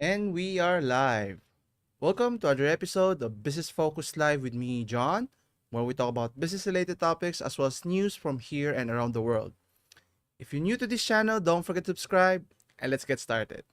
And we are live. Welcome to another episode of Business Focus Live with me, John, where we talk about business related topics as well as news from here and around the world. If you're new to this channel, don't forget to subscribe and let's get started.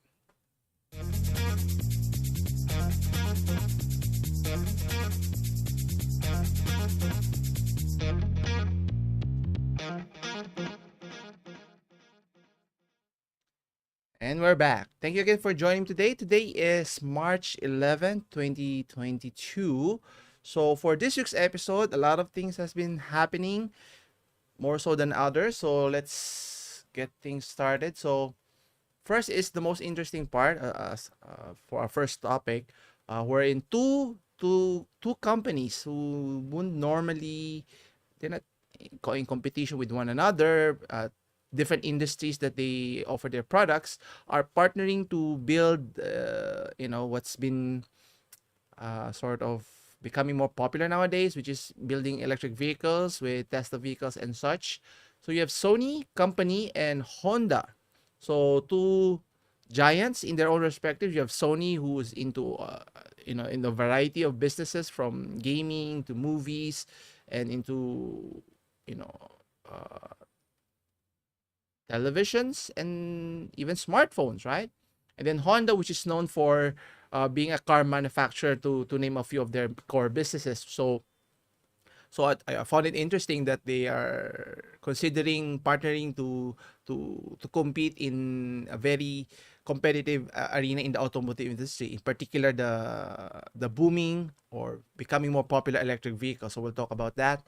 And we're back. Thank you again for joining me today. Today is March 11, 2022. So for this week's episode, a lot of things has been happening, more so than others. So let's get things started. So first is the most interesting part for our first topic. We're in two companies who wouldn't normally, they're not in competition with one another. Different industries that they offer their products are partnering to build, what's been sort of becoming more popular nowadays, which is building electric vehicles with Tesla vehicles and such. So you have Sony company and Honda. So two giants in their own respective. You have Sony, who is into in a variety of businesses from gaming to movies and into you know uh, televisions and even smartphones, right? And then Honda, which is known for being a car manufacturer, to name a few of their core businesses. So I found it interesting that they are considering partnering to compete in a very competitive arena in the automotive industry, in particular the booming or becoming more popular electric vehicles. So we'll talk about that.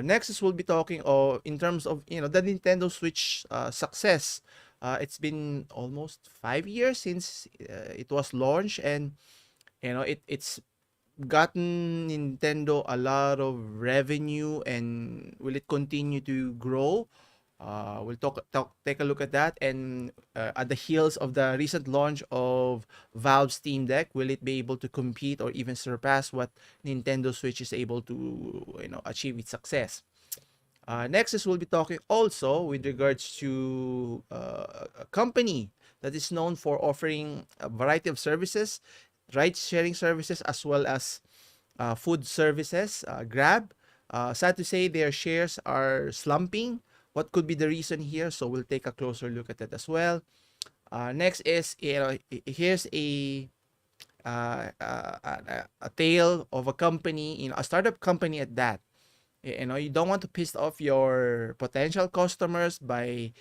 Next is we'll be talking in terms of the Nintendo Switch success. It's been almost 5 years since it was launched, and it's gotten Nintendo a lot of revenue, and will it continue to grow? We'll take a look at that, and at the heels of the recent launch of Valve Steam Deck, will it be able to compete or even surpass what Nintendo Switch is able to achieve its success? Next is we'll be talking also with regards to a company that is known for offering a variety of services, ride sharing services, as well as food services, Grab. Sad to say their shares are slumping. What could be the reason here? So we'll take a closer look at that as well. Next is, here's a tale of a company, a startup company at that. You don't want to piss off your potential customers by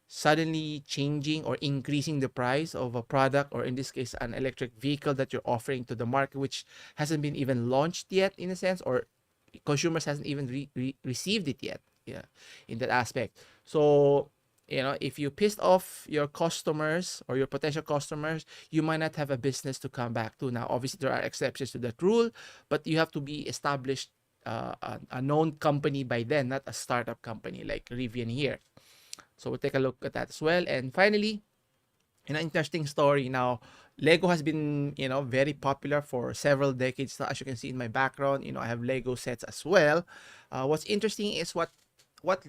suddenly changing or increasing the price of a product, or in this case an electric vehicle that you're offering to the market, which hasn't been even launched yet, in a sense, or consumers hasn't even received it yet. Yeah, in that aspect. So if you pissed off your customers or your potential customers, you might not have a business to come back to. Now obviously there are exceptions to that rule, but you have to be established, a known company by then, not a startup company like Rivian here. So we'll take a look at that as well. And finally, an interesting story. Now, Lego has been, very popular for several decades now. As you can see in my background, I have Lego sets as well. What's interesting is what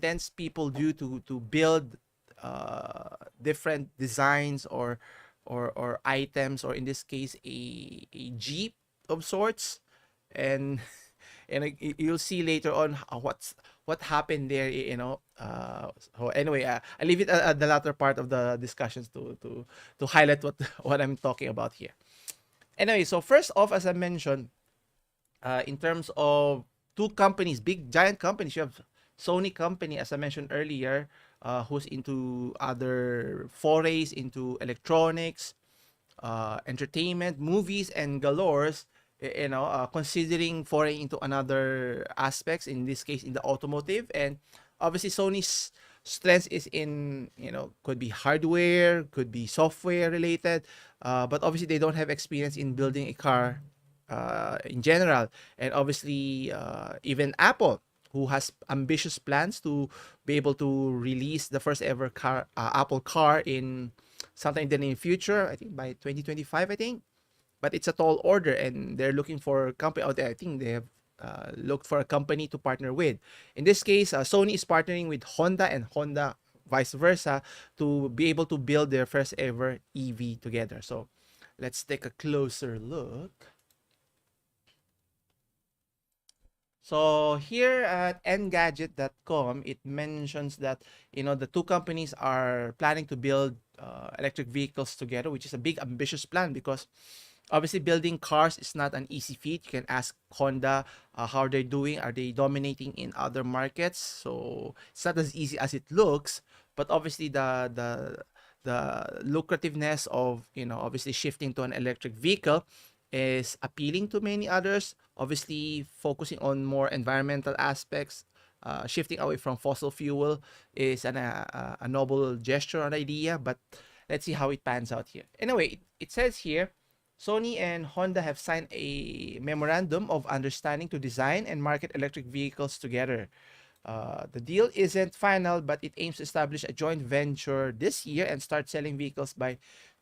lends people do to build different designs or items, or in this case a Jeep of sorts. And you'll see later on what happened there. So anyway, I leave it at the latter part of the discussions to highlight what I'm talking about here. Anyway, so first off, as I mentioned, in terms of two companies, big giant companies, you have Sony company, as I mentioned earlier, who's into other forays into electronics, entertainment, movies, and galores. Considering foray into another aspects, in this case in the automotive. And obviously Sony's strength is in, could be hardware, could be software related, but obviously they don't have experience in building a car in general. And obviously even Apple, who has ambitious plans to be able to release the first ever car, Apple car, in sometime in the near future, I think by 2025, I think. But it's a tall order, and they're looking for a company out there. I think they have looked for a company to partner with. In this case, Sony is partnering with Honda, and Honda vice versa, to be able to build their first ever EV together. So let's take a closer look. So here at engadget.com, it mentions that the two companies are planning to build electric vehicles together, which is a big ambitious plan because obviously building cars is not an easy feat. You can ask Honda how they're doing. Are they dominating in other markets? So it's not as easy as it looks. But obviously the lucrativeness of obviously shifting to an electric vehicle is appealing to many others. Obviously, focusing on more environmental aspects, shifting away from fossil fuel is a noble gesture and idea. But let's see how it pans out here. Anyway, it says here Sony and Honda have signed a memorandum of understanding to design and market electric vehicles together. The deal isn't final, but it aims to establish a joint venture this year and start selling vehicles by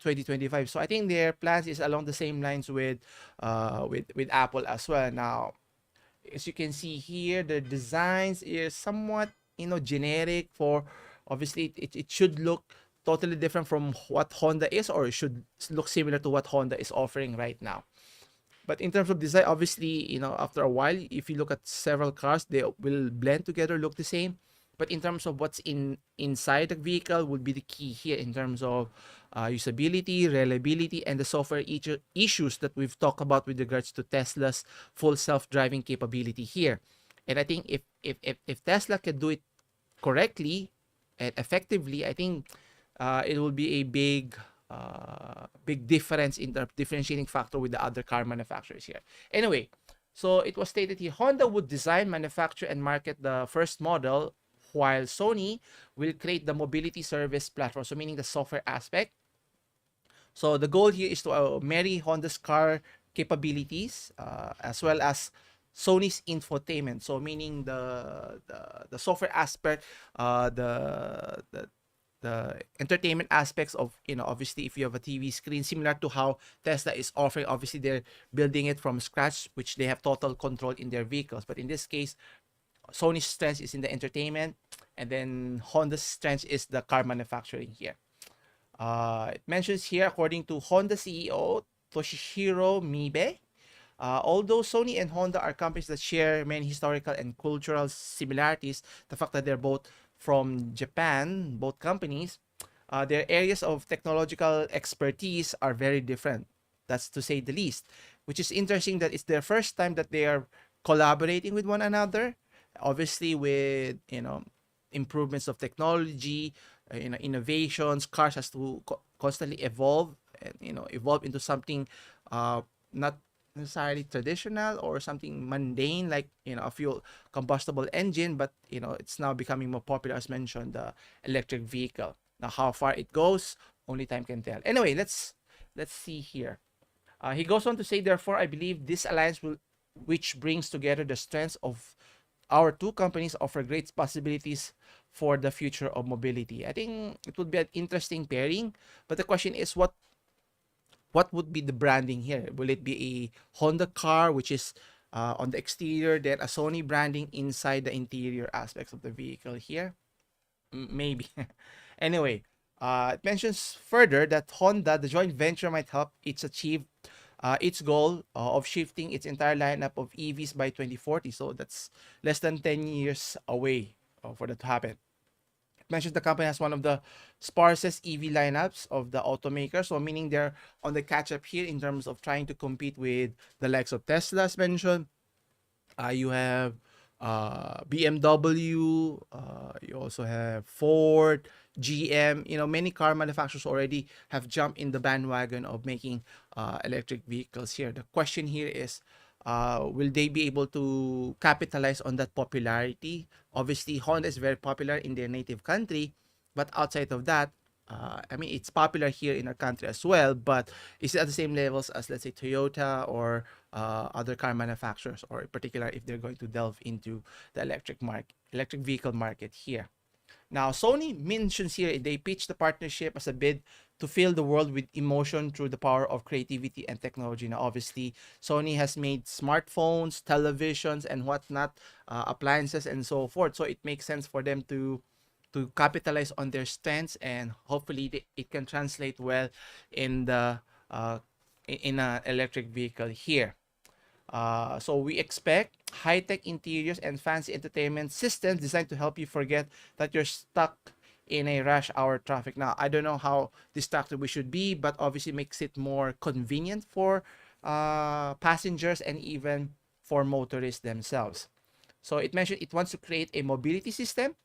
2025. So I think their plans is along the same lines with Apple as well. Now, as you can see here, the designs is somewhat generic. For obviously it should look totally different from what Honda is, or it should look similar to what Honda is offering right now. But in terms of design, obviously, after a while, if you look at several cars, they will blend together, look the same. But in terms of what's inside the vehicle would be the key here in terms of usability, reliability, and the software issues that we've talked about with regards to Tesla's full self-driving capability here. And I think if Tesla can do it correctly and effectively, I think it will be a big difference in the differentiating factor with the other car manufacturers here. Anyway, so it was stated here Honda would design, manufacture, and market the first model, while Sony will create the mobility service platform, so meaning the software aspect. So the goal here is to marry Honda's car capabilities as well as Sony's infotainment. So meaning the software aspect, the entertainment aspects of obviously if you have a TV screen, similar to how Tesla is offering. Obviously they're building it from scratch, which they have total control in their vehicles. But in this case, Sony's strength is in the entertainment, and then Honda's strength is the car manufacturing here. It mentions here, according to Honda CEO Toshihiro Mibe, although Sony and Honda are companies that share many historical and cultural similarities, the fact that they're both from Japan, both companies, their areas of technological expertise are very different. That's to say the least, which is interesting that it's their first time that they are collaborating with one another. Obviously, with improvements of technology, innovations, cars has to constantly evolve and evolve into something not necessarily traditional or something mundane like a fuel combustible engine, but it's now becoming more popular, as mentioned, the electric vehicle. Now how far it goes, only time can tell. Anyway, let's see here. He goes on to say, therefore I believe this alliance will which brings together the strengths of our two companies offer great possibilities for the future of mobility. I think it would be an interesting pairing, but the question is what would be the branding here? Will it be a Honda car, which is on the exterior, then a Sony branding inside the interior aspects of the vehicle here? Maybe. Anyway, it mentions further that Honda, the joint venture, might help it achieve its goal of shifting its entire lineup of EVs by 2040. So that's less than 10 years away for that to happen. Mentions the company has one of the sparsest EV lineups of the automaker, so meaning they're on the catch up here in terms of trying to compete with the likes of Tesla, as mentioned. You have BMW, you also have Ford, GM. Many car manufacturers already have jumped in the bandwagon of making electric vehicles here. The question here is, will they be able to capitalize on that popularity? Obviously, Honda is very popular in their native country, but outside of that, I mean, it's popular here in our country as well, but is it at the same levels as, let's say, Toyota or other car manufacturers, or in particular if they're going to delve into the electric vehicle market here? Now, Sony mentions here they pitch the partnership as a bid to fill the world with emotion through the power of creativity and technology. Now, obviously, Sony has made smartphones, televisions, and whatnot, appliances, and so forth. So it makes sense for them to capitalize on their strengths, and hopefully it can translate well in the in an electric vehicle here. So we expect high-tech interiors and fancy entertainment systems designed to help you forget that you're stuck in a rush hour traffic. Now, I don't know how distracted we should be, but obviously makes it more convenient for passengers and even for motorists themselves. So it mentioned it wants to create a mobility system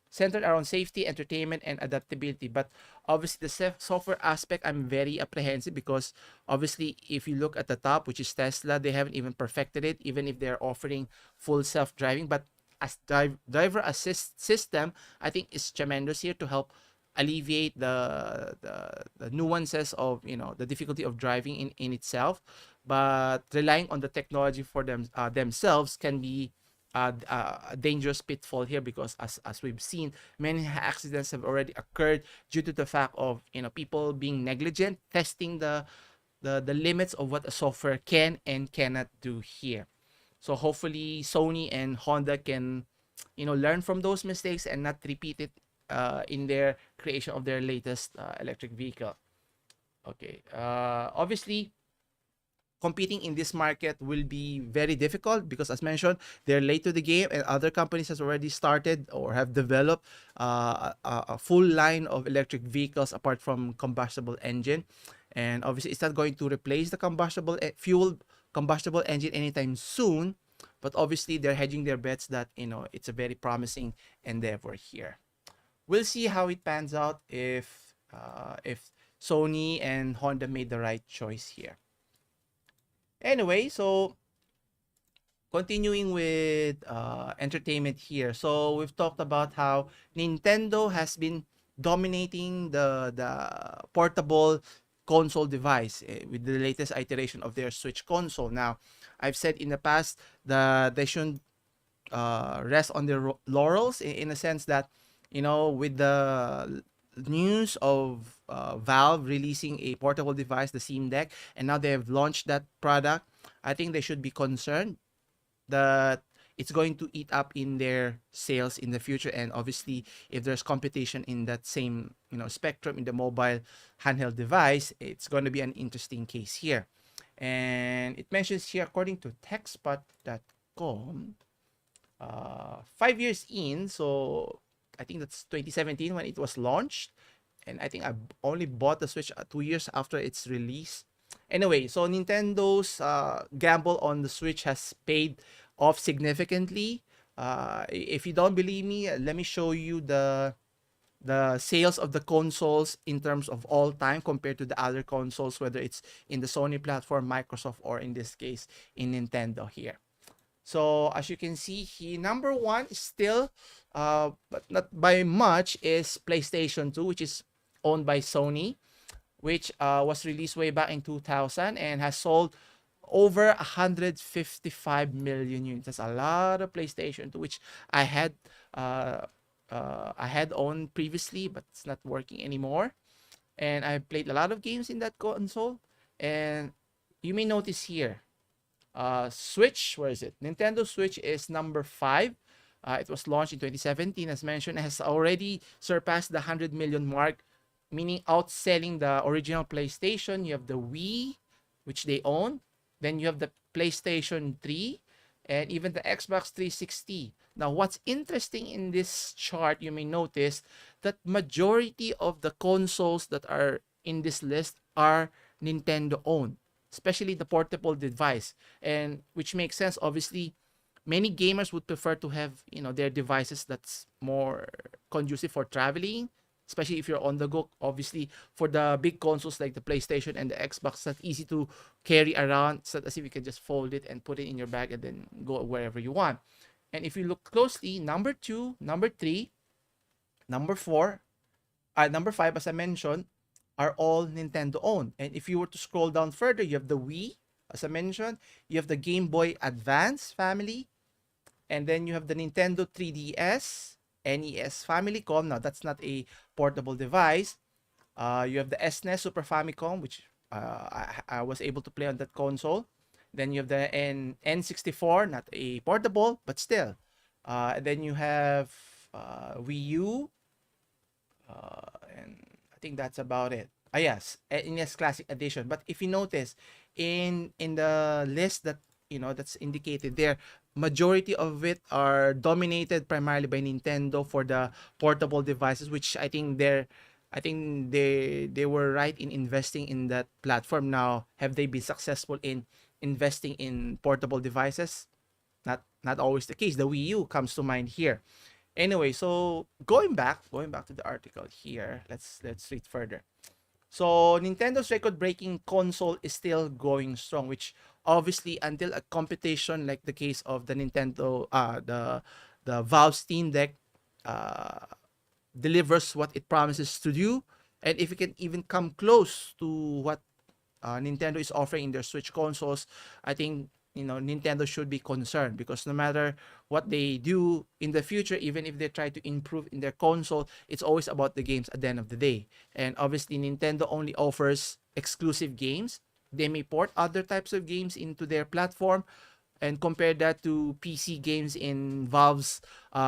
centered around safety, entertainment, and adaptability. But obviously, the software aspect, I'm very apprehensive because obviously, if you look at the top, which is Tesla, they haven't even perfected it, even if they're offering full self-driving. But as driver assist system, I think is tremendous here to help alleviate the nuances of the difficulty of driving in itself. But relying on the technology for themselves can be a dangerous pitfall here because as we've seen, many accidents have already occurred due to the fact of people being negligent testing the limits of what a software can and cannot do here. So hopefully Sony and Honda can learn from those mistakes and not repeat it in their creation of their latest electric vehicle. Okay, obviously competing in this market will be very difficult because as mentioned, they're late to the game and other companies has already started or have developed a full line of electric vehicles apart from combustible engine. And obviously it's not going to replace the combustible engine anytime soon, but obviously they're hedging their bets that it's a very promising endeavor here. We'll see how it pans out if Sony and Honda made the right choice here. Anyway, so continuing with entertainment here. So we've talked about how Nintendo has been dominating the portable console device with the latest iteration of their Switch console. Now, I've said in the past that they shouldn't rest on their laurels in a sense that with the news of Valve releasing a portable device, the Steam Deck, and now they have launched that product. I think they should be concerned that it's going to eat up in their sales in the future. And obviously, if there's competition in that same spectrum in the mobile handheld device, it's going to be an interesting case here. And it mentions here, according to techspot.com, 5 years in, so I think that's 2017 when it was launched. And I think I only bought the Switch 2 years after its release. Anyway, so Nintendo's gamble on the Switch has paid off significantly. If you don't believe me, let me show you the sales of the consoles in terms of all time compared to the other consoles, whether it's in the Sony platform, Microsoft, or in this case, in Nintendo here. So as you can see here, number one is still, but not by much, is PlayStation 2, which is owned by Sony, which was released way back in 2000 and has sold over 155 million units. That's a lot of PlayStation 2, which I had owned previously, but it's not working anymore. And I played a lot of games in that console. And you may notice here, Switch, where is it? Nintendo Switch is number 5. It was launched in 2017, as mentioned. It has already surpassed the 100 million mark, meaning outselling the original PlayStation. You have the Wii, which they own. Then you have the PlayStation 3 and even the Xbox 360. Now, what's interesting in this chart, you may notice that majority of the consoles that are in this list are Nintendo owned, especially the portable device, and which makes sense. Obviously, many gamers would prefer to have their devices that's more conducive for traveling, especially if you're on the go. Obviously, for the big consoles like the PlayStation and the Xbox, it's not easy to carry around. It's not as if you can just fold it and put it in your bag and then go wherever you want. And if you look closely, number 2, number 3, number 4, number 5, as I mentioned, are all Nintendo owned. And if you were to scroll down further, you have the Wii, as I mentioned, you have the Game Boy Advance family, and then you have the Nintendo 3DS, NES Famicom. Now, that's not a portable device. You have the SNES Super Famicom, which I was able to play on that console. Then you have the N64, not a portable, but still. And then you have Wii U, and I think that's about it. Yes, NES Classic Edition. But if you notice, in the list that that's indicated there, majority of it are dominated primarily by Nintendo for the portable devices, which I think they were right in investing in that platform. Now, have they been successful in investing in portable devices? Not always the case. The Wii U comes to mind here. Anyway, so going back to the article here, let's read further. So Nintendo's record-breaking console is still going strong, which obviously until a competition like the case of the the Valve Steam Deck uh, delivers what it promises to do, and if it can even come close to what Nintendo is offering in their Switch consoles, I think Nintendo should be concerned because no matter what they do in the future, even if they try to improve in their console, it's always about the games at the end of the day. And obviously, Nintendo only offers exclusive games. They may port other types of games into their platform, and compare that to PC games in Valve's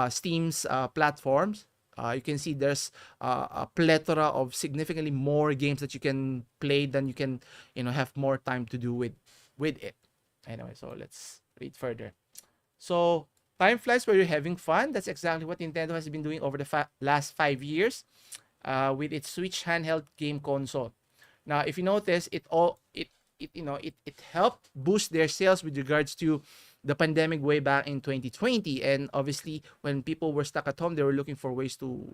Steam's platforms. You can see there's a plethora of significantly more games that you can play than you can have more time to do with it. Anyway, so let's read further. So time flies where you're having fun. That's exactly what Nintendo has been doing over the last 5 years with its Switch handheld game console. Now, if you notice, it helped boost their sales with regards to the pandemic way back in 2020, and obviously when people were stuck at home, they were looking for ways to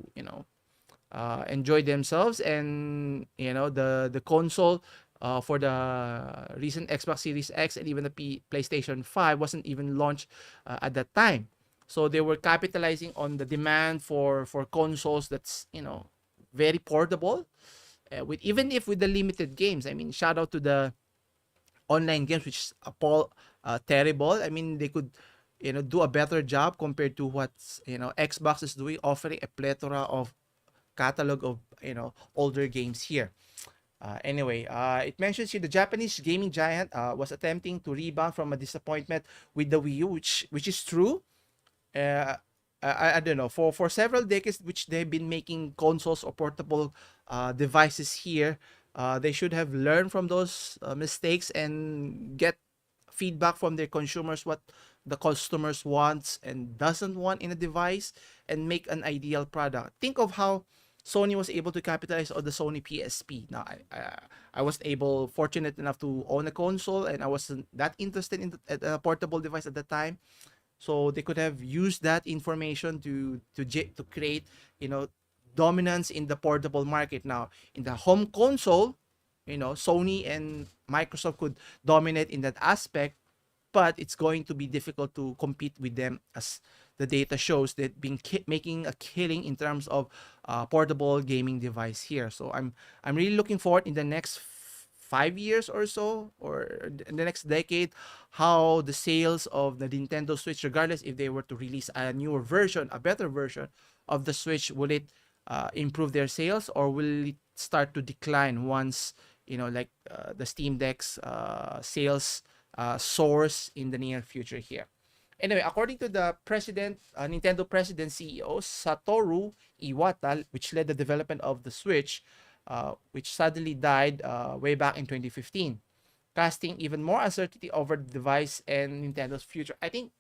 enjoy themselves, and the console for the recent Xbox Series X and even the PlayStation 5 wasn't even launched at that time. So they were capitalizing on the demand for consoles that's very portable, with even if with the limited games. I mean, shout out to the online games, which is terrible. I mean, they could do a better job compared to what Xbox is doing, offering a plethora of catalog of older games here. Anyway, it mentions here the Japanese gaming giant was attempting to rebound from a disappointment with the Wii U, which is true. uh, I don't know, for several decades which they've been making consoles or portable devices here. They should have learned from those mistakes and get feedback from their consumers, what the customers wants and doesn't want in a device, and make an ideal product. Think of how Sony was able to capitalize on the Sony PSP. Now, I was fortunate enough to own a console, and I wasn't that interested in a portable device at the time. So they could have used that information to create, dominance in the portable market. Now, in the home console, Sony and Microsoft could dominate in that aspect, but it's going to be difficult to compete with them, as the data shows that been making a killing in terms of portable gaming device here. So I'm really looking forward in the next 5 years or so, or in the next decade, how the sales of the Nintendo Switch, regardless if they were to release a newer version, a better version of the Switch, will it improve their sales, or will it start to decline once like the Steam Deck's sales soars in the near future here. Anyway, according to the Nintendo president CEO Satoru Iwata, which led the development of the Switch, which suddenly died way back in 2015, casting even more uncertainty over the device and Nintendo's future. I think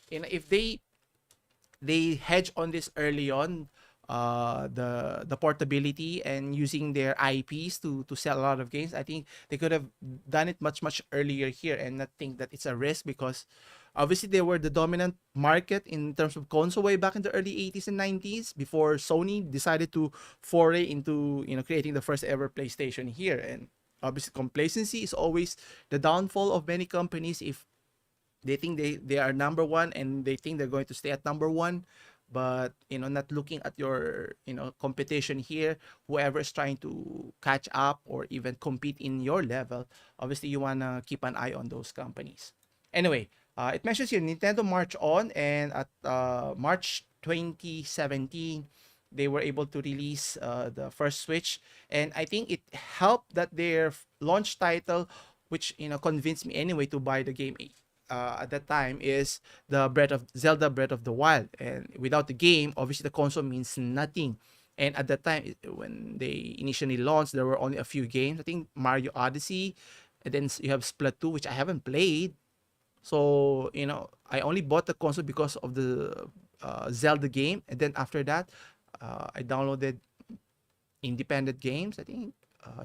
if they hedge on this early on, the portability and using their IPs to sell a lot of games, I think they could have done it much earlier here, and not think that it's a risk, because obviously they were the dominant market in terms of console way back in the early 80s and 90s, before Sony decided to foray into creating the first ever PlayStation here. And obviously complacency is always the downfall of many companies. If they think they are number one, and they think they're going to stay at number one, but not looking at your competition here, whoever is trying to catch up or even compete in your level, obviously you want to keep an eye on those companies. Anyway, it mentions here Nintendo march on, and at March 2017 they were able to release the first Switch, and I think it helped that their launch title, which convinced me anyway to buy the game at that time, is the Breath of Zelda Breath of the Wild. And without the game, obviously the console means nothing. And at that time, when they initially launched, there were only a few games. I think Mario Odyssey, and then you have Splatoon, which I haven't played. So, I only bought the console because of the Zelda game. And then after that, I downloaded independent games. I think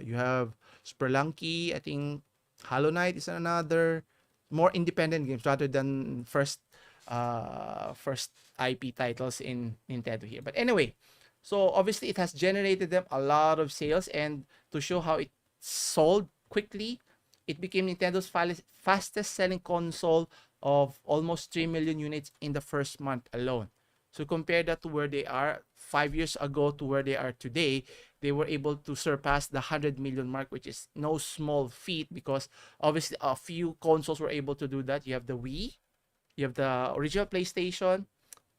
you have Spelunky. I think Hollow Knight is another more independent games rather than first IP titles in Nintendo here. But anyway, so obviously it has generated them a lot of sales, and to show how it sold quickly, it became Nintendo's fastest selling console of almost 3 million units in the first month alone. So compare that to where they are 5 years ago to where they are today. They were able to surpass the 100 million mark, which is no small feat, because obviously a few consoles were able to do that. You have the Wii, you have the original PlayStation,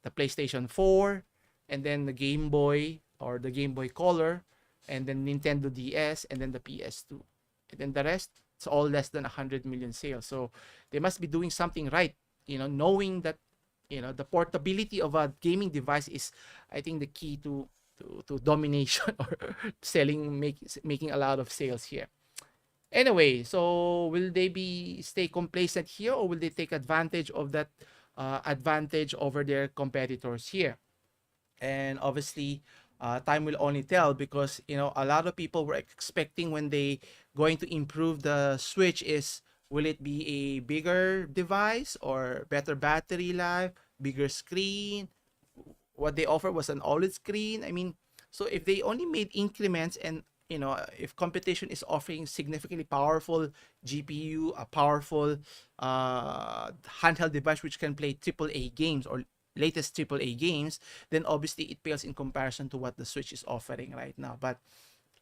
the PlayStation 4, and then the Game Boy or the Game Boy Color, and then Nintendo DS, and then the PS2. And then the rest, it's all less than 100 million sales. So they must be doing something right, knowing that the portability of a gaming device is, I think, the key to domination or making a lot of sales here. Anyway, so will they stay complacent here, or will they take advantage of that advantage over their competitors here? And obviously, time will only tell, because a lot of people were expecting when they going to improve the Switch is, will it be a bigger device or better battery life, bigger screen? What they offer was an OLED screen. I mean, so if they only made increments, and if competition is offering significantly powerful GPU, a powerful handheld device which can play AAA games or latest AAA games, then obviously it pales in comparison to what the Switch is offering right now. But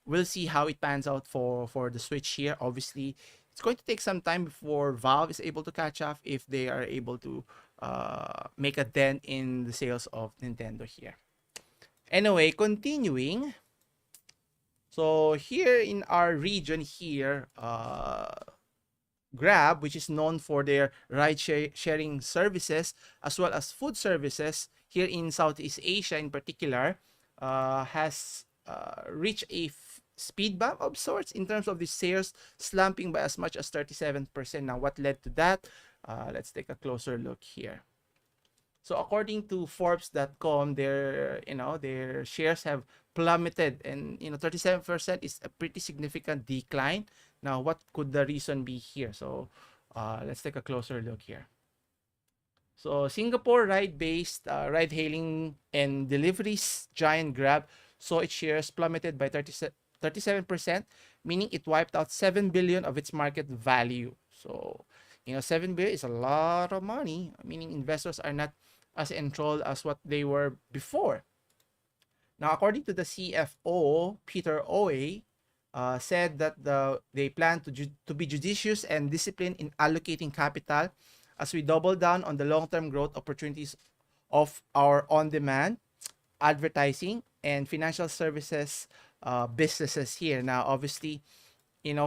we'll see how it pans out for the Switch here. Obviously, it's going to take some time before Valve is able to catch up, if they are able to make a dent in the sales of Nintendo here. Anyway, continuing. So here in our region here, Grab, which is known for their ride-sharing services as well as food services here in Southeast Asia in particular, has reached a speed bump of sorts in terms of the sales, slumping by as much as 37%. Now, what led to that? Let's take a closer look here. So according to Forbes.com, their shares have plummeted, and 37% is a pretty significant decline. Now, what could the reason be here? So let's take a closer look here. So Singapore ride-based ride-hailing and deliveries giant Grab saw its shares plummeted by 37%, meaning it wiped out 7 billion of its market value. So 7 billion is a lot of money, meaning investors are not as enthralled as what they were before. Now, according to the CFO, Peter Oey, said that they plan to be judicious and disciplined in allocating capital as we double down on the long-term growth opportunities of our on-demand advertising and financial services businesses here. Now, obviously,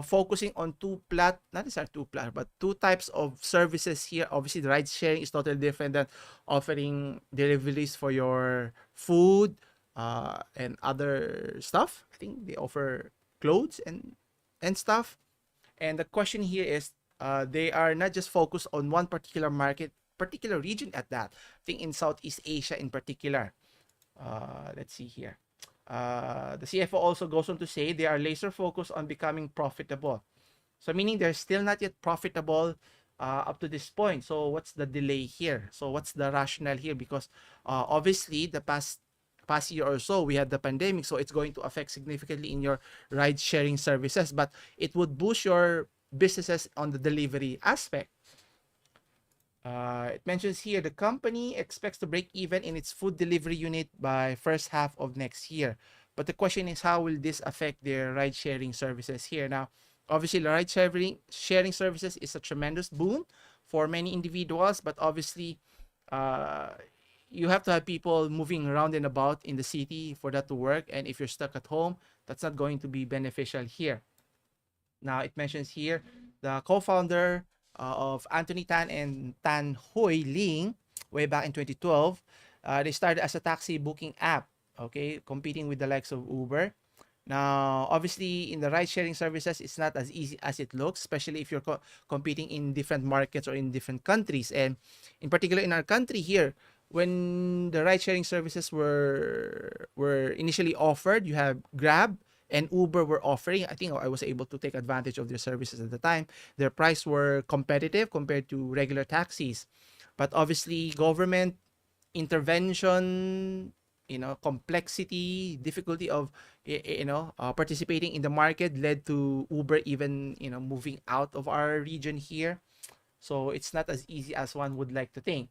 focusing on not necessarily but two types of services here. Obviously, the ride sharing is totally different than offering deliveries for your food and other stuff. I think they offer clothes and stuff. And the question here is, they are not just focused on one particular market, particular region at that. I think in Southeast Asia in particular. Let's see here. The CFO also goes on to say they are laser focused on becoming profitable. So meaning they're still not yet profitable up to this point. So what's the delay here? So what's the rationale here? Because obviously the past year or so we had the pandemic, so it's going to affect significantly in your ride sharing services, but it would boost your businesses on the delivery aspect. It mentions here the company expects to break even in its food delivery unit by first half of next year. But the question is, how will this affect their ride-sharing services here? Now, obviously, the ride-sharing services is a tremendous boon for many individuals, but obviously, you have to have people moving around and about in the city for that to work. And if you're stuck at home, that's not going to be beneficial here. Now, it mentions here the co-founder of Anthony Tan and Tan Hoi Ling way back in 2012. They started as a taxi booking app okay, competing with the likes of Uber. Now, obviously, in the ride-sharing services, it's not as easy as it looks, especially if you're competing in different markets or in different countries. And in particular, in our country here, when the ride-sharing services were initially offered, you have Grab and Uber were offering. I think I was able to take advantage of their services at the time. Their price were competitive compared to regular taxis, but obviously, government intervention, complexity, difficulty of participating in the market led to Uber even moving out of our region here. So it's not as easy as one would like to think.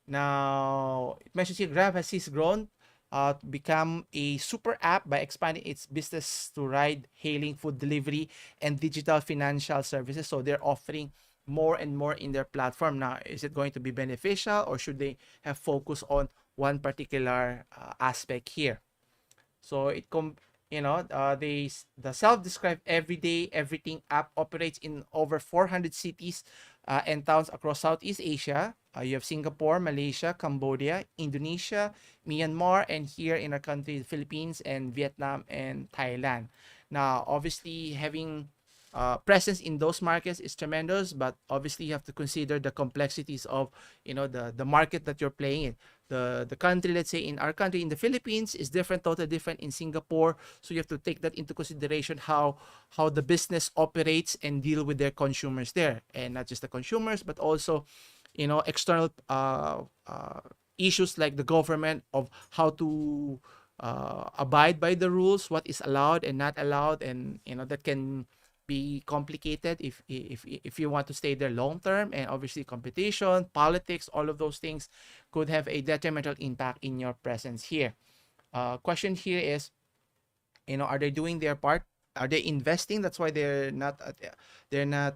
Now, it mentions here Grab has since grown to become a super app by expanding its business to ride hailing, food delivery, and digital financial services. So they're offering more and more in their platform. Now, is it going to be beneficial, or should they have focus on one particular aspect here? So the self-described everyday everything app operates in over 400 cities and towns across Southeast Asia. You have Singapore, Malaysia, Cambodia, Indonesia, Myanmar, and here in our country, the Philippines and Vietnam and Thailand. Now, obviously, having presence in those markets is tremendous, but obviously you have to consider the complexities of the market that you're playing in. The country, let's say in our country, in the Philippines, is different, totally different in Singapore. So you have to take that into consideration, how the business operates and deal with their consumers there, and not just the consumers, but also external issues like the government of how to abide by the rules, what is allowed and not allowed, and that can be complicated if you want to stay there long term. And obviously competition, politics, all of those things could have a detrimental impact in your presence here. Question here is, are they doing their part? Are they investing? That's why they're not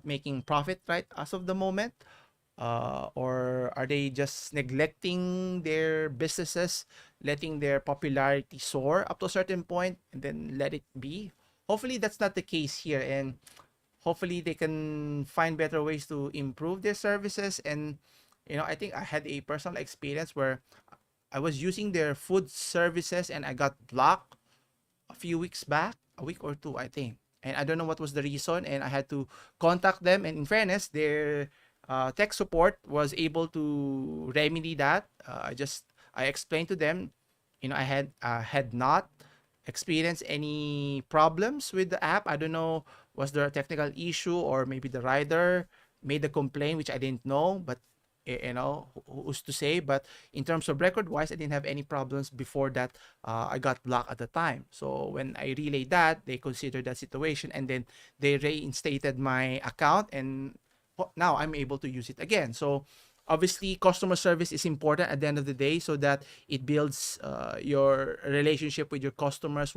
making profit right as of the moment. Or are they just neglecting their businesses, letting their popularity soar up to a certain point and then let it be? Hopefully that's not the case here, and hopefully they can find better ways to improve their services. And I think I had a personal experience where I was using their food services and I got blocked a few weeks back, a week or two, I think. And I don't know what was the reason, and I had to contact them. And in fairness, their tech support was able to remedy that. I explained to them, I had not experienced any problems with the app. I don't know, was there a technical issue, or maybe the rider made a complaint which I didn't know, but who's to say. But in terms of record wise, I didn't have any problems before that. I got blocked at the time. So when I relayed that, they considered that situation, and then they reinstated my account, and now I'm able to use it again. So obviously customer service is important at the end of the day, so that it builds your relationship with your customers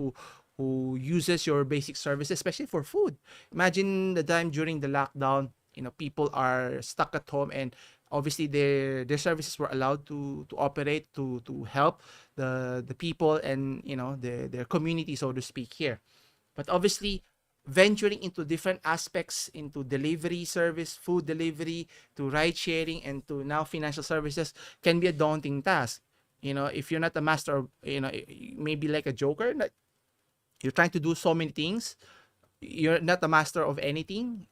who uses your basic services, especially for food. Imagine the time during the lockdown, people are stuck at home, and obviously their services were allowed to operate to help the people and their community, so to speak here. But obviously, venturing into different aspects, into delivery service, food delivery, to ride sharing, and to now financial services, can be a daunting task. If you're not a master of, maybe like a joker, like you're trying to do so many things, you're not a master of anything.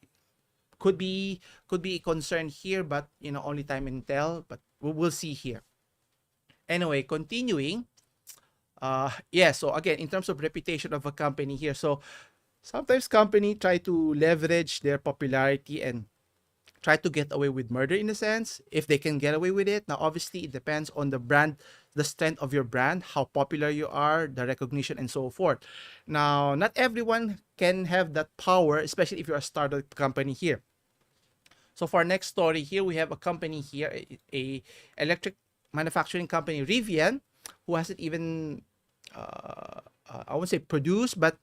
Could be a concern here, but only time and tell. But we'll see here. Anyway, continuing. Yeah. So again, in terms of reputation of a company here, so sometimes company try to leverage their popularity and try to get away with murder, in a sense, if they can get away with it. Now, obviously, it depends on the brand, the strength of your brand, how popular you are, the recognition, and so forth. Now, not everyone can have that power, especially if you're a startup company here. So for our next story here, we have a company here, a electric manufacturing company, Rivian, who hasn't even, I won't say produced, but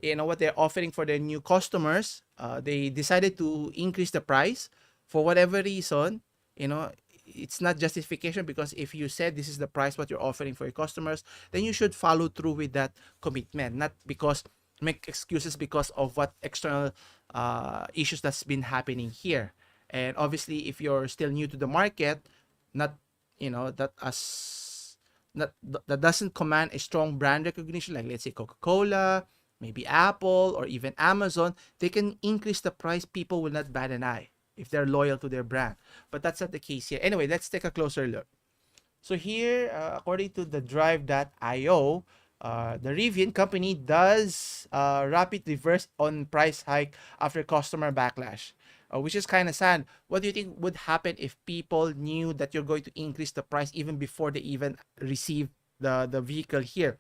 what they're offering for their new customers. They decided to increase the price for whatever reason. It's not justification, because if you said this is the price what you're offering for your customers, then you should follow through with that commitment, not because make excuses because of what external issues that's been happening here. And obviously, if you're still new to the market, not that as that doesn't command a strong brand recognition, like let's say Coca-Cola, maybe Apple, or even Amazon, they can increase the price. People will not bat an eye if they're loyal to their brand. But that's not the case here. Anyway, let's take a closer look. So here, according to the drive.io, the Rivian company does rapid reverse on price hike after customer backlash, which is kind of sad. What do you think would happen if people knew that you're going to increase the price even before they even receive the vehicle here?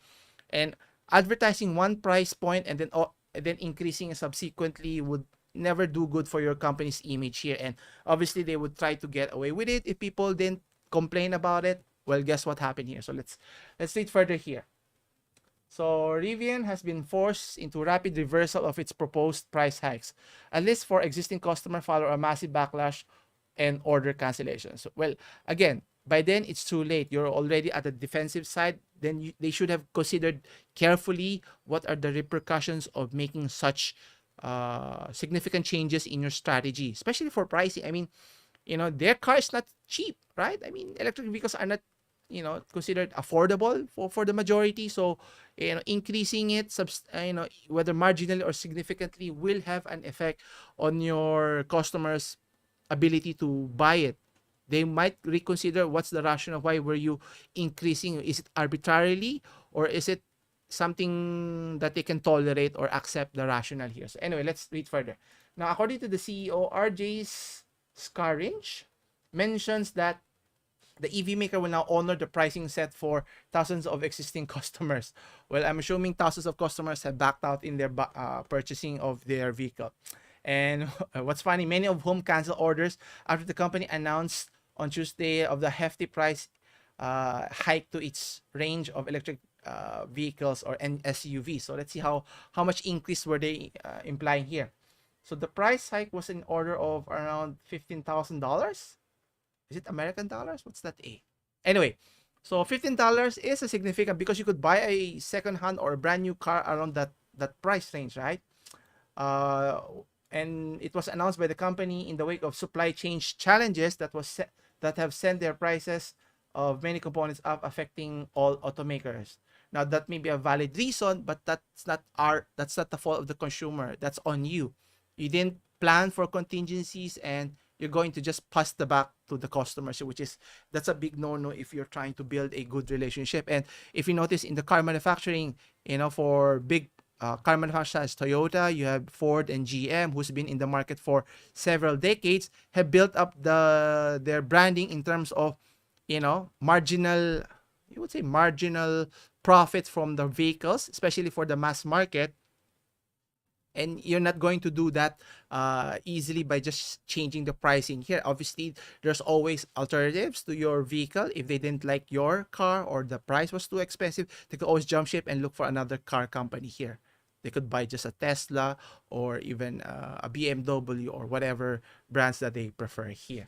And advertising one price point and then increasing subsequently would never do good for your company's image here. And obviously, they would try to get away with it if people didn't complain about it. Well, guess what happened here? So let's read further here. So Rivian has been forced into rapid reversal of its proposed price hikes, at least for existing customer follow a massive backlash and order cancellations. Well, again, by then it's too late. You're already at the defensive side. Then they should have considered carefully what are the repercussions of making such significant changes in your strategy, especially for pricing. I mean, their car is not cheap, right? I mean, electric vehicles are not, considered affordable for the majority. So, increasing it, whether marginally or significantly, will have an effect on your customers' ability to buy it. They might reconsider what's the rationale. Why were you increasing? Is it arbitrarily, or is it something that they can tolerate or accept the rationale here? So anyway, let's read further. Now, according to the CEO, RJ's Scaringe mentions that the EV maker will now honor the pricing set for thousands of existing customers. Well, I'm assuming thousands of customers have backed out in their purchasing of their vehicle. And what's funny, many of whom cancel orders after the company announced on Tuesday of the hefty price hike to its range of electric vehicles or SUVs. So let's see how much increase were they implying here. So the price hike was in order of around $15,000. Is it American dollars? What's that A? Anyway, so $15 is a significant, because you could buy a second-hand or a brand new car around that price range, right? And it was announced by the company in the wake of supply chain challenges that have sent their prices of many components up, affecting all automakers. Now, that may be a valid reason, but that's not the fault of the consumer. That's on you. You didn't plan for contingencies, and you're going to just pass the back to the customers, that's a big no-no if you're trying to build a good relationship. And if you notice in the car manufacturing, for big car manufacturers, Toyota, you have Ford and GM, who's been in the market for several decades, have built up their branding in terms of, marginal profits from the vehicles, especially for the mass market. And you're not going to do that easily by just changing the pricing here. Obviously, there's always alternatives to your vehicle. If they didn't like your car or the price was too expensive, they could always jump ship and look for another car company here. They could buy just a Tesla or even a BMW or whatever brands that they prefer here.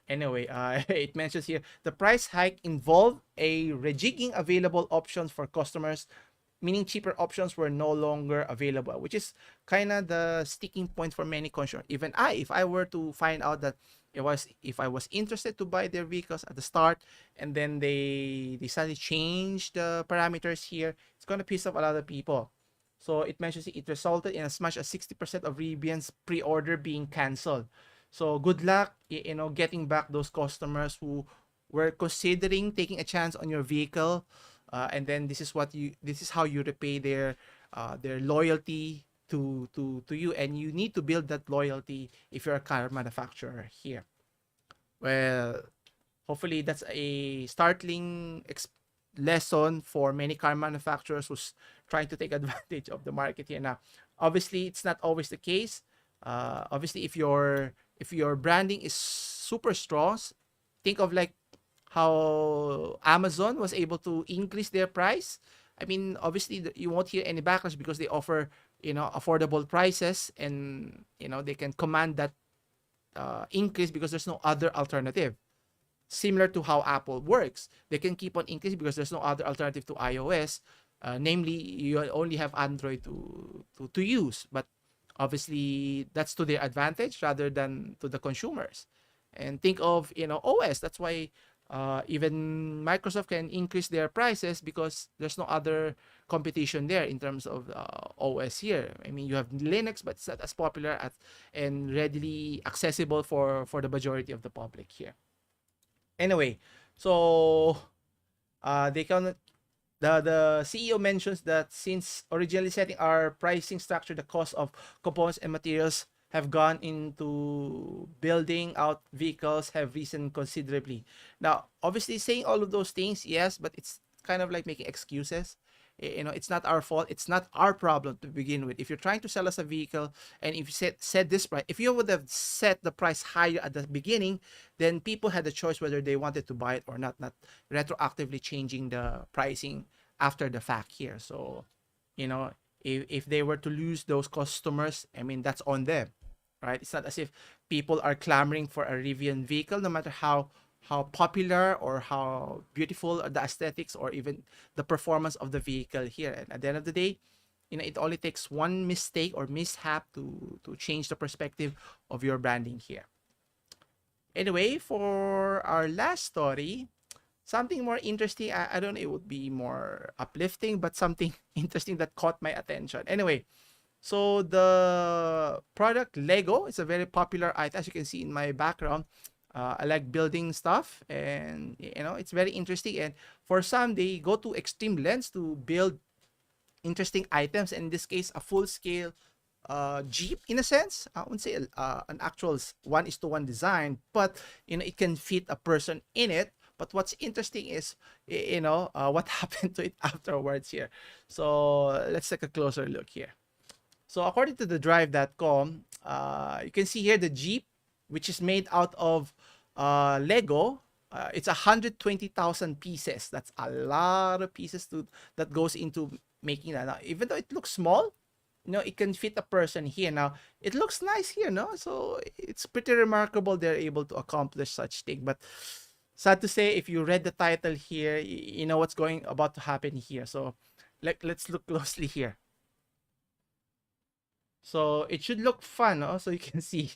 Anyway, it mentions here the price hike involved a rejigging available options for customers, meaning cheaper options were no longer available, which is kind of the sticking point for many consumers. Even if I were to find out that if I was interested to buy their vehicles at the start, and then they suddenly change the parameters here, it's going to piss off a lot of people. So it mentions it resulted in as much as 60% of Rivian's pre-order being canceled. So good luck, getting back those customers who were considering taking a chance on your vehicle. And then this is how you repay their loyalty to you, and you need to build that loyalty if you're a car manufacturer here. Well, hopefully that's a startling lesson for many car manufacturers who's trying to take advantage of the market here. Now, obviously, it's not always the case. Obviously, if your branding is super strong, think of like how Amazon was able to increase their price. I mean, obviously, you won't hear any backlash because they offer, affordable prices, and, they can command that increase because there's no other alternative. Similar to how Apple works. They can keep on increasing because there's no other alternative to iOS. Namely, you only have Android to use. But obviously, that's to their advantage rather than to the consumers. And think of, OS. That's why Even Microsoft can increase their prices because there's no other competition there in terms of OS here. I mean, you have Linux, but it's not as popular as and readily accessible for the majority of the public here. Anyway, so they can the CEO mentions that since originally setting our pricing structure, the cost of components and materials have gone into building out vehicles have risen considerably. Now, obviously, saying all of those things, yes, but it's kind of like making excuses. It's not our fault. It's not our problem to begin with. If you're trying to sell us a vehicle, and if you set this price, if you would have set the price higher at the beginning, then people had the choice whether they wanted to buy it or not retroactively changing the pricing after the fact here. So, you know, if they were to lose those customers, I mean, that's on them, right? It's not as if people are clamoring for a Rivian vehicle, no matter how popular or how beautiful are the aesthetics or even the performance of the vehicle here. And at the end of the day, it only takes one mistake or mishap to change the perspective of your branding here. Anyway, for our last story, something more interesting. I don't know, it would be more uplifting, but something interesting that caught my attention. Anyway, so the product Lego is a very popular item, as you can see in my background. I like building stuff, and it's very interesting. And for some, they go to extreme lengths to build interesting items. And in this case, a full-scale Jeep, in a sense. I wouldn't say an actual 1:1 design, but it can fit a person in it. But what's interesting is, what happened to it afterwards here. So let's take a closer look here. So according to the drive.com, you can see here the Jeep, which is made out of Lego. It's 120,000 pieces. That's a lot of pieces that goes into making that. Now, even though it looks small, it can fit a person here. Now, it looks nice here, no? So it's pretty remarkable they're able to accomplish such thing. But sad to say, if you read the title here, you know what's about to happen here. So let's look closely here. So it should look fun, no? So you can see.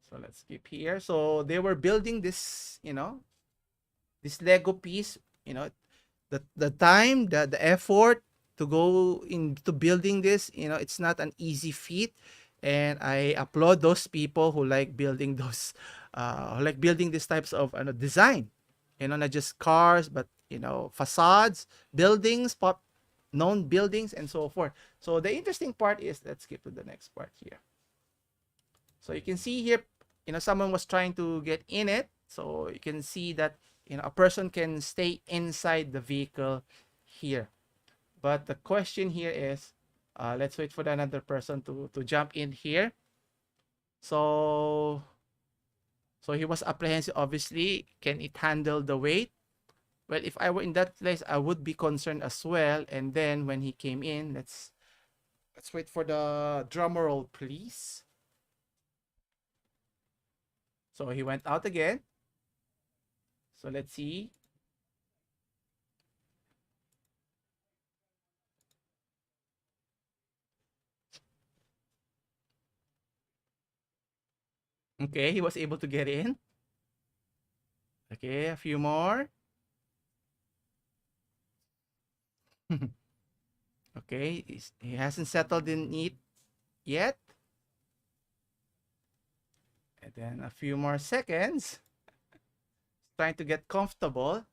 So let's skip here. So they were building this, this Lego piece, the time, the effort to go into building this, it's not an easy feat. And I applaud those people who like building those, who like building these types of design, not just cars, but, facades, buildings, known buildings, and so forth. So the interesting part is, let's skip to the next part here. So you can see here, someone was trying to get in it. So you can see that, a person can stay inside the vehicle here. But the question here is, let's wait for another person to jump in here. So he was apprehensive, obviously. Can it handle the weight? Well, if I were in that place, I would be concerned as well. And then when he came in, let's wait for the drum roll, please. So he went out again. So let's see. Okay, he was able to get in. Okay, a few more. Okay, he hasn't settled in it yet. And then a few more seconds. Trying to get comfortable.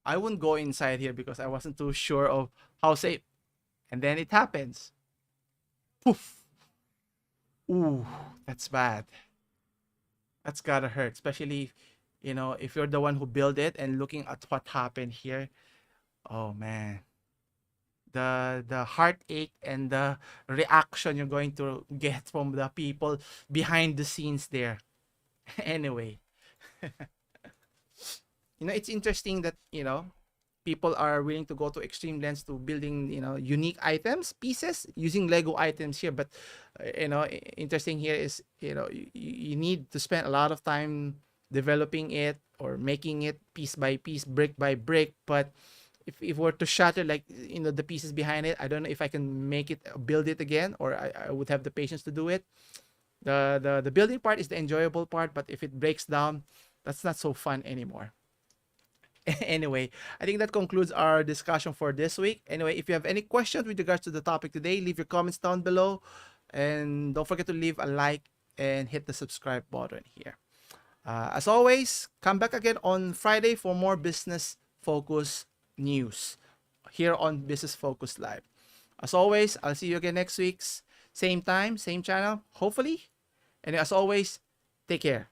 I wouldn't go inside here because I wasn't too sure of how safe. And then it happens. Poof. Ooh, that's bad. That's gotta hurt, especially, if you're the one who built it and looking at what happened here. Oh man. The heartache and the reaction you're going to get from the people behind the scenes there. Anyway, it's interesting that, people are willing to go to extreme lengths to building, unique items, pieces using Lego items here. But, interesting here is, you need to spend a lot of time developing it or making it piece by piece, brick by brick. But if we're to shatter, like, the pieces behind it, I don't know if I can make it, build it again, or I would have the patience to do it. The building part is the enjoyable part, but if it breaks down, that's not so fun anymore. Anyway, I think that concludes our discussion for this week. Anyway, if you have any questions with regards to the topic today, leave your comments down below, and don't forget to leave a like and hit the subscribe button here. As always, come back again on Friday for more business focus news here on Business Focus Live. As always, I'll see you again next week's same time, same channel, hopefully. And as always, take care.